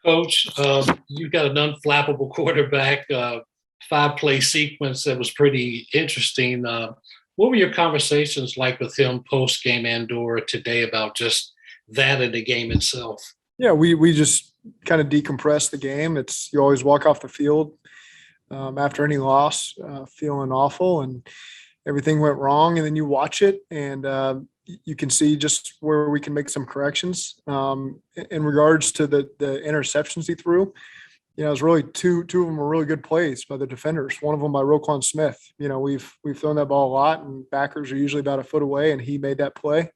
Coach, you've got an unflappable quarterback, five-play sequence that was pretty interesting. What were your conversations like with him post-game and/or today about just that in the game itself? Yeah, we just kind of decompress the game. It's you always walk off the field after any loss, feeling awful and everything went wrong, and then you watch it and you can see just where we can make some corrections. In regards to the interceptions he threw, it was really two of them were really good plays by the defenders. One of them by Roquan Smith. We've thrown that ball a lot, and backers are usually about a foot away, and he made that play.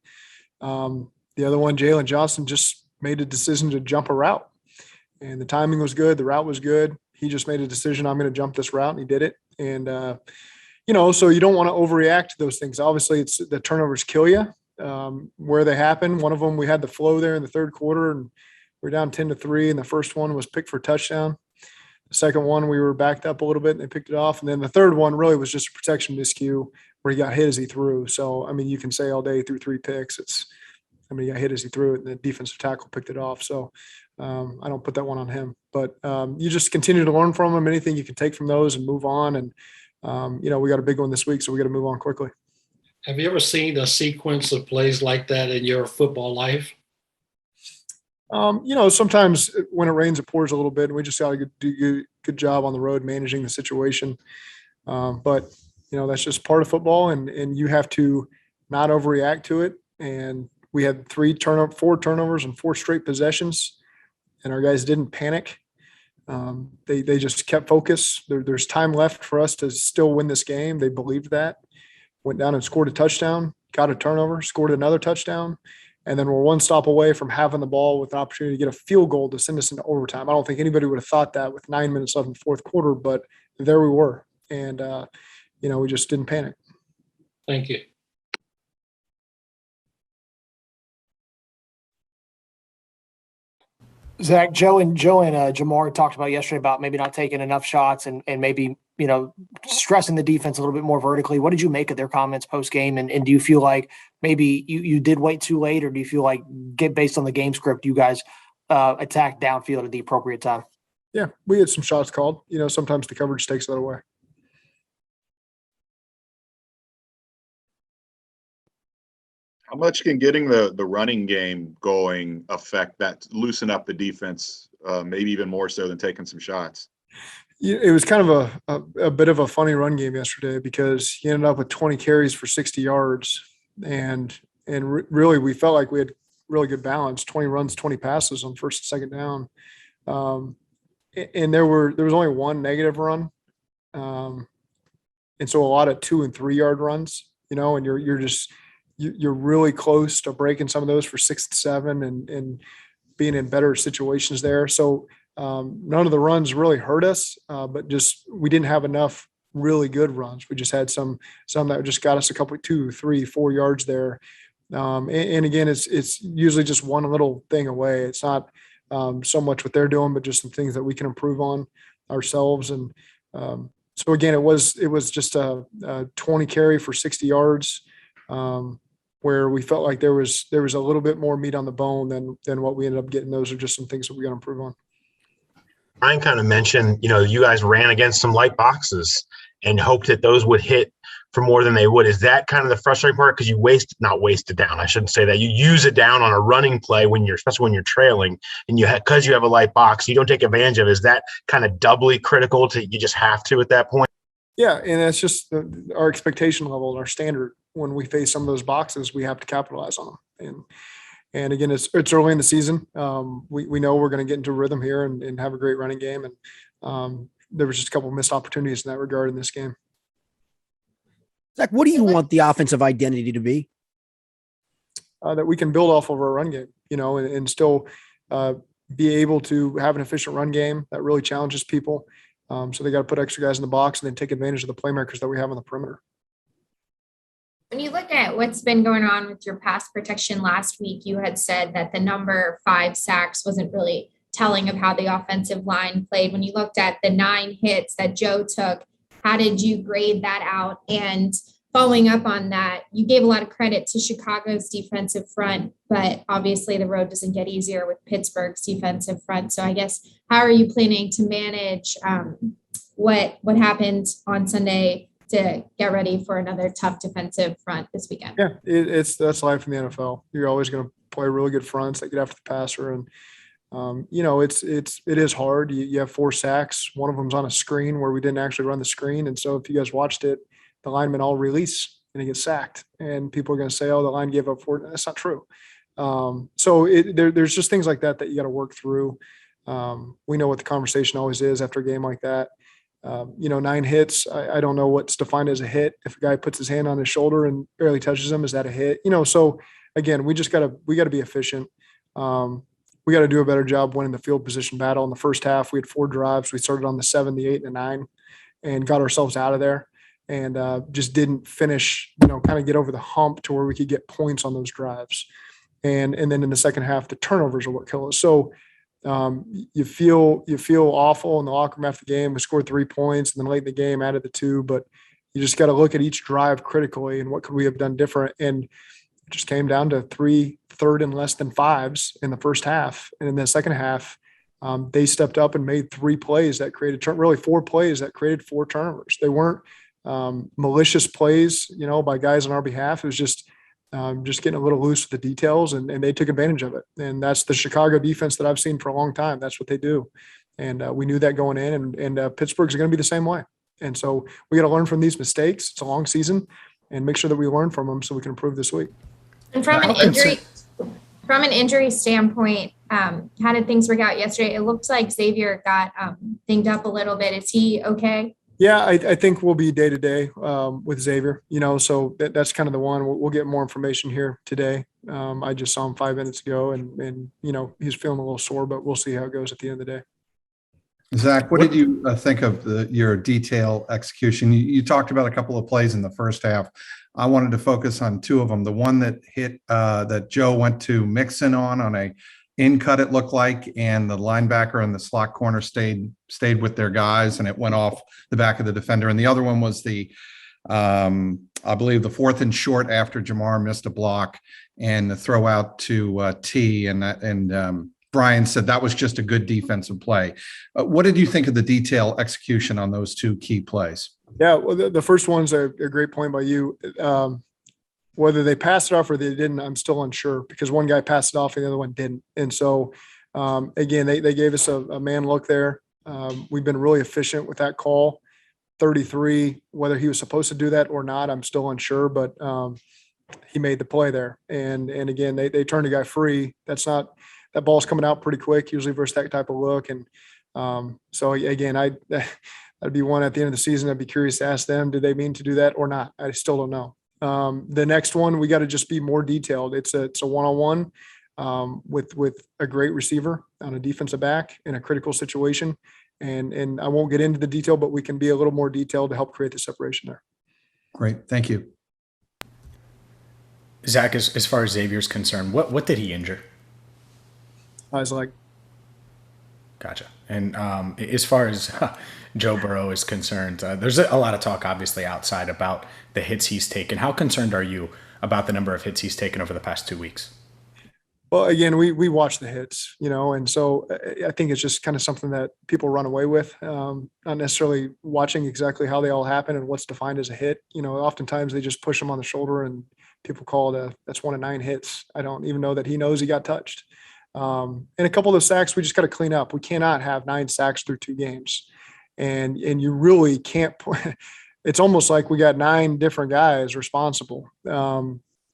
The other one, Jalen Johnson, just made a decision to jump a route, and the timing was good. The route was good. He just made a decision. I'm going to jump this route, and he did it. And so you don't want to overreact to those things. Obviously, it's the turnovers kill you where they happen. One of them, we had the flow there in the third quarter, and we're down 10-3, and the first one was picked for a touchdown. The second one, we were backed up a little bit, and they picked it off. And then the third one really was just a protection miscue where he got hit as he threw. So, you can say all day he threw 3 picks. He got hit as he threw it, and the defensive tackle picked it off. So I don't put that one on him. But you just continue to learn from him, anything you can take from those and move on. And, we got a big one this week, so we got to move on quickly. Have you ever seen a sequence of plays like that in your football life? Sometimes when it rains, it pours a little bit, and we just got to do a good job on the road managing the situation. But that's just part of football, and you have to not overreact to it. And we had 4 turnovers and 4 straight possessions, and our guys didn't panic. They just kept focus. There's time left for us to still win this game. They believed that. Went down and scored a touchdown, got a turnover, scored another touchdown. And then we're one stop away from having the ball with an opportunity to get a field goal to send us into overtime. I don't think anybody would have thought that with 9 minutes left in the fourth quarter, but there we were. And, we just didn't panic. Thank you. Zach, Joe and Jamar talked about yesterday about maybe not taking enough shots and maybe, stressing the defense a little bit more vertically. What did you make of their comments post game? And do you feel like maybe you did wait too late, or do you feel like based on the game script, you guys attacked downfield at the appropriate time? Yeah, we had some shots called. Sometimes the coverage takes that away. How much can getting the running game going affect that, loosen up the defense, maybe even more so than taking some shots? It was kind of a bit of a funny run game yesterday because he ended up with 20 carries for 60 yards. And really we felt like we had really good balance, 20 runs, 20 passes on first and second down. And there was only one negative run. And so a lot of 2 and 3 yard runs, and you're really close to breaking some of those for 6 and 7 and being in better situations there. So none of the runs really hurt us, but just we didn't have enough really good runs. We just had some that just got us a couple 2, 3, 4 yards there. And again, it's usually just one little thing away. It's not so much what they're doing, but just some things that we can improve on ourselves. And so again, it was just a 20 carry for 60 yards. Where we felt like there was a little bit more meat on the bone than what we ended up getting. Those are just some things that we got to improve on. Ryan kind of mentioned, you guys ran against some light boxes and hoped that those would hit for more than they would. Is that kind of the frustrating part? Because you not waste it down. I shouldn't say that. You use it down on a running play especially when you're trailing, and because you have a light box, you don't take advantage of it. Is that kind of doubly critical you just have to at that point? Yeah, and that's just our expectation level and our standard. When we face some of those boxes, we have to capitalize on them. And again, it's early in the season. We know we're going to get into a rhythm here and have a great running game. And there was just a couple of missed opportunities in that regard in this game. Zach, what do you want the offensive identity to be? That we can build off of our run game, and still be able to have an efficient run game that really challenges people. So they got to put extra guys in the box and then take advantage of the playmakers that we have on the perimeter. When you look at what's been going on with your pass protection last week, you had said that the number 5 sacks wasn't really telling of how the offensive line played. When you looked at the 9 hits that Joe took, how did you grade that out? And following up on that, you gave a lot of credit to Chicago's defensive front, but obviously the road doesn't get easier with Pittsburgh's defensive front. So I guess, how are you planning to manage what happened on Sunday to get ready for another tough defensive front this weekend? Yeah, that's life in the NFL. You're always going to play really good fronts that get after the passer, and it is hard. You have 4 sacks. One of them's on a screen where we didn't actually run the screen, and so if you guys watched it, the linemen all release and he gets sacked, and people are going to say, "Oh, the line gave up 4." That's not true. There's just things like that you got to work through. We know what the conversation always is after a game like that. 9 hits. I don't know what's defined as a hit. If a guy puts his hand on his shoulder and barely touches him, is that a hit? So again, we got to be efficient. We got to do a better job winning the field position battle. In the first half, we had 4 drives. We started on the 7, the 8, and the 9, and got ourselves out of there, and just didn't finish. Kind of get over the hump to where we could get points on those drives. And then in the second half, the turnovers are what kill us. So you feel awful in the locker room after the game. We scored 3 points, and then late in the game added the 2. But you just got to look at each drive critically and what could we have done different. And it just came down to 3 third and less than 5s in the first half, and in the second half, they stepped up and made 3 plays that created really 4 plays that created 4 turnovers. They weren't malicious plays, by guys on our behalf. It was just getting a little loose with the details, and they took advantage of it. And that's the Chicago defense that I've seen for a long time. That's what they do. And we knew that going in, and Pittsburgh's going to be the same way. And so we got to learn from these mistakes. It's a long season, and make sure that we learn from them so we can improve this week. And from an injury standpoint, how did things work out yesterday? It looks like Xavier got dinged up a little bit. Is he okay? Yeah, I think we'll be day to day with Xavier. So that's kind of the one. We'll get more information here today. I just saw him 5 minutes ago, and he's feeling a little sore, but we'll see how it goes at the end of the day. Zach, what did you think of your detail execution? You talked about a couple of plays in the first half. I wanted to focus on 2 of them. The one that hit that Joe went to Mixon on a in cut, it looked like, and the linebacker and the slot corner stayed with their guys, and it went off the back of the defender. And the other one was I believe the 4th and short after Jamar missed a block, and the throw out to T, and Brian said that was just a good defensive play. What did you think of the detail execution on those 2 key plays? Yeah, well, the first one's a great point by you. Whether they passed it off or they didn't, I'm still unsure, because one guy passed it off and the other one didn't. And so, again, they gave us a man look there. We've been really efficient with that call. 33, whether he was supposed to do that or not, I'm still unsure, but he made the play there. And again, they turned a guy free. That ball's coming out pretty quick, usually versus that type of look. And so again, that'd be one at the end of the season. I'd be curious to ask them, did they mean to do that or not? I still don't know. The next one, we got to just be more detailed. It's a one-on-one with a great receiver on a defensive back in a critical situation. And I won't get into the detail, but we can be a little more detailed to help create the separation there. Great. Thank you. Zach, as far as Xavier's concerned, what did he injure? His leg. Gotcha. And as far as Joe Burrow is concerned, there's a lot of talk, obviously, outside about the hits he's taken. How concerned are you about the number of hits he's taken over the past 2 weeks? Well, again, we watch the hits, and so I think it's just kind of something that people run away with, not necessarily watching exactly how they all happen and what's defined as a hit. Oftentimes they just push him on the shoulder and people call it that's 1 of 9 hits. I don't even know that he knows he got touched. And a couple of the sacks, we just got to clean up. We cannot have 9 sacks through 2 games. And you really can't – it's almost like we got 9 different guys responsible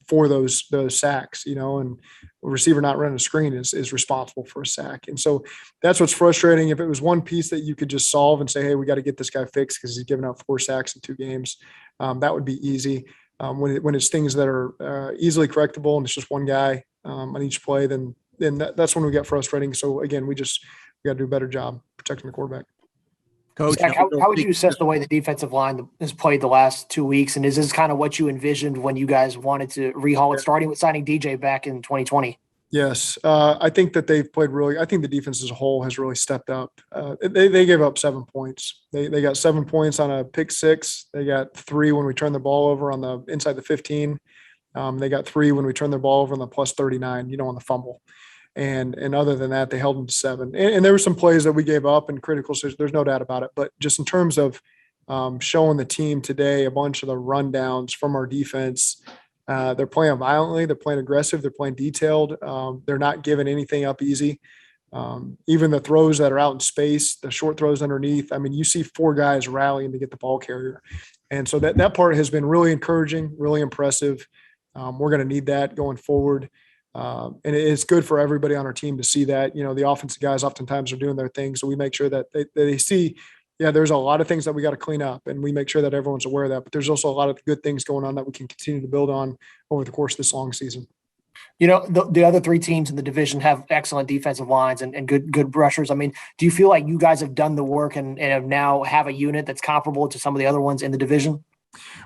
for those sacks, and a receiver not running a screen is responsible for a sack. And so that's what's frustrating. If it was one piece that you could just solve and say, hey, we got to get this guy fixed because he's given up 4 sacks in 2 games, that would be easy. When it's things that are easily correctable and it's just one guy on each play, then that's when we get frustrating. So again, we got to do a better job protecting the quarterback. Coach, Zach, how would you assess the way the defensive line has played the last 2 weeks? And is this kind of what you envisioned when you guys wanted to rehaul it, starting with signing DJ back in 2020? Yes. I think that they've played I think the defense as a whole has really stepped up. They gave up 7 points. They got 7 points on a pick six. They got 3 when we turned the ball over on the inside the 15. They got 3 when we turned their ball over on the plus 39, on the fumble. And other than that, they held them to 7. And there were some plays that we gave up in critical situations. There's no doubt about it. But just in terms of showing the team today a bunch of the rundowns from our defense, they're playing violently. They're playing aggressive. They're playing detailed. They're not giving anything up easy. Even the throws that are out in space, the short throws underneath. I mean, you see 4 guys rallying to get the ball carrier. And so that part has been really encouraging, really impressive. We're going to need that going forward. And it's good for everybody on our team to see that. The offensive guys oftentimes are doing their thing. So we make sure that they see, there's a lot of things that we got to clean up, and we make sure that everyone's aware of that. But there's also a lot of good things going on that we can continue to build on over the course of this long season. The other 3 teams in the division have excellent defensive lines and good rushers. I mean, do you feel like you guys have done the work and have now have a unit that's comparable to some of the other ones in the division?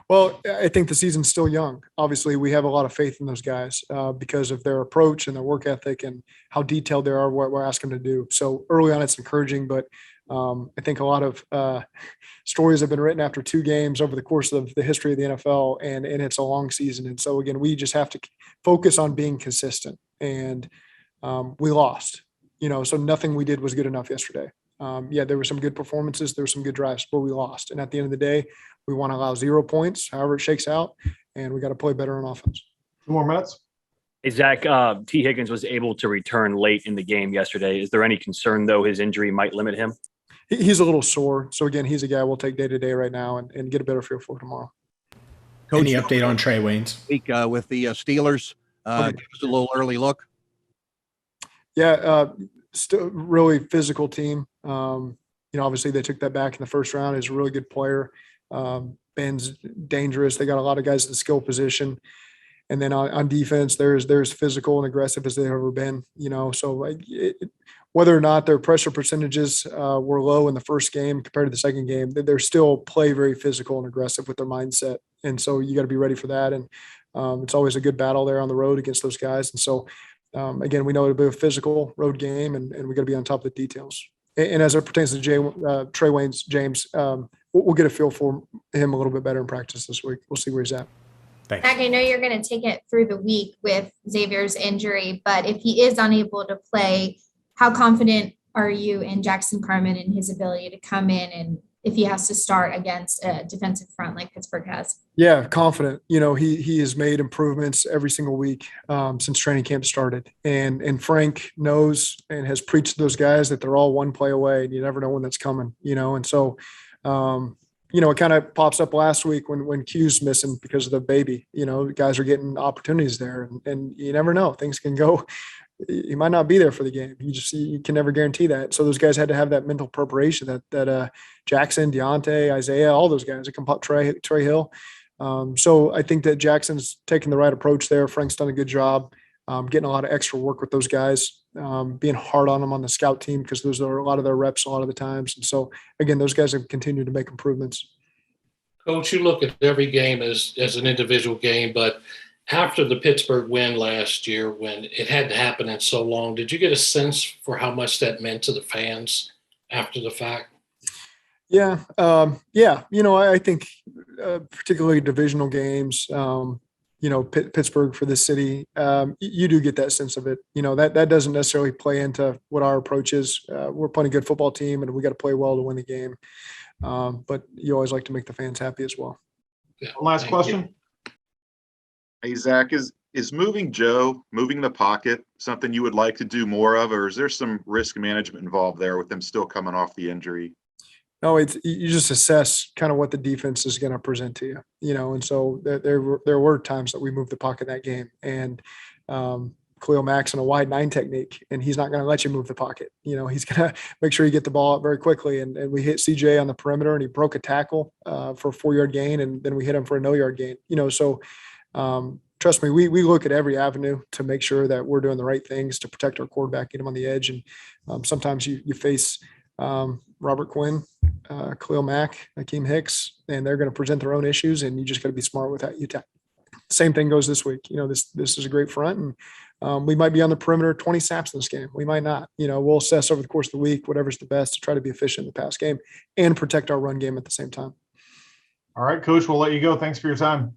Well, I think the season's still young. Obviously, we have a lot of faith in those guys because of their approach and their work ethic and how detailed they are, what we're asking them to do. So early on, it's encouraging, but I think a lot of stories have been written after 2 games over the course of the history of the NFL, and it's a long season. And so, again, we just have to focus on being consistent. And we lost, so nothing we did was good enough yesterday. There were some good performances. There were some good drives, but we lost. And at the end of the day, we want to allow 0 points, however it shakes out, and we got to play better on offense. 2 more minutes. Hey, Zach, T. Higgins was able to return late in the game yesterday. Is there any concern, though, his injury might limit him? He's a little sore. So, again, he's a guy we'll take day to day right now and get a better feel for tomorrow. Coach, any update on Trey Waynes? Week with the Steelers. Give us a little early look. Still really physical team. Obviously they took that back in the first round. He's a really good player. Ben's dangerous. They got a lot of guys at the skill position. And then on defense, they're as physical and aggressive as they've ever been, so whether or not their pressure percentages were low in the first game compared to the second game, they're still play very physical and aggressive with their mindset. And so you got to be ready for that. And it's always a good battle there on the road against those guys. And so, again, we know it'll be a physical road game, and we got to be on top of the details. And as it pertains to Trey Waynes, James, we'll get a feel for him a little bit better in practice this week. We'll see where he's at. Zach, I know you're going to take it through the week with Xavier's injury, but if he is unable to play, how confident are you in Jackson Carman and his ability to come in and if he has to start against a defensive front like Pittsburgh has? Yeah, confident. He has made improvements every single week since training camp started. And Frank knows and has preached to those guys that they're all one play away and you never know when that's coming, and so it kind of pops up last week when Q's missing because of the baby. Guys are getting opportunities there, and you never know. Things can go. He might not be there for the game. You can never guarantee that. So those guys had to have that mental preparation that Jackson, Deontay, Isaiah, all those guys that come up, Trey Hill. So I think that Jackson's taking the right approach there. Frank's done a good job getting a lot of extra work with those guys, being hard on them on the scout team because those are a lot of their reps a lot of the times. And so, again, those guys have continued to make improvements. Coach, you look at every game as an individual game, but after the Pittsburgh win last year, when it had to happen in so long, did you get a sense for how much that meant to the fans after the fact? Yeah. I think particularly divisional games, Pittsburgh for this city, you do get that sense of it. That doesn't necessarily play into what our approach is. We're playing a good football team and we got to play well to win the game. But you always like to make the fans happy as well. Yeah, One last question. Hey, Zach, is moving the pocket something you would like to do more of, or is there some risk management involved there with them still coming off the injury? No, you just assess kind of what the defense is going to present to you, and so there were times that we moved the pocket that game, and Khalil Mack's in a wide 9 technique, and he's not going to let you move the pocket. He's going to make sure you get the ball out very quickly, and we hit CJ on the perimeter, and he broke a tackle for a 4-yard gain, and then we hit him for a no-yard gain. So trust me, we look at every avenue to make sure that we're doing the right things to protect our quarterback, get him on the edge, and sometimes you face Robert Quinn, Khalil Mack, Akeem Hicks, and they're going to present their own issues, and you just got to be smart with that. Same thing goes this week. This is a great front, and we might be on the perimeter 20 snaps in this game. We might not. We'll assess over the course of the week whatever's the best to try to be efficient in the pass game and protect our run game at the same time. All right, Coach, we'll let you go. Thanks for your time.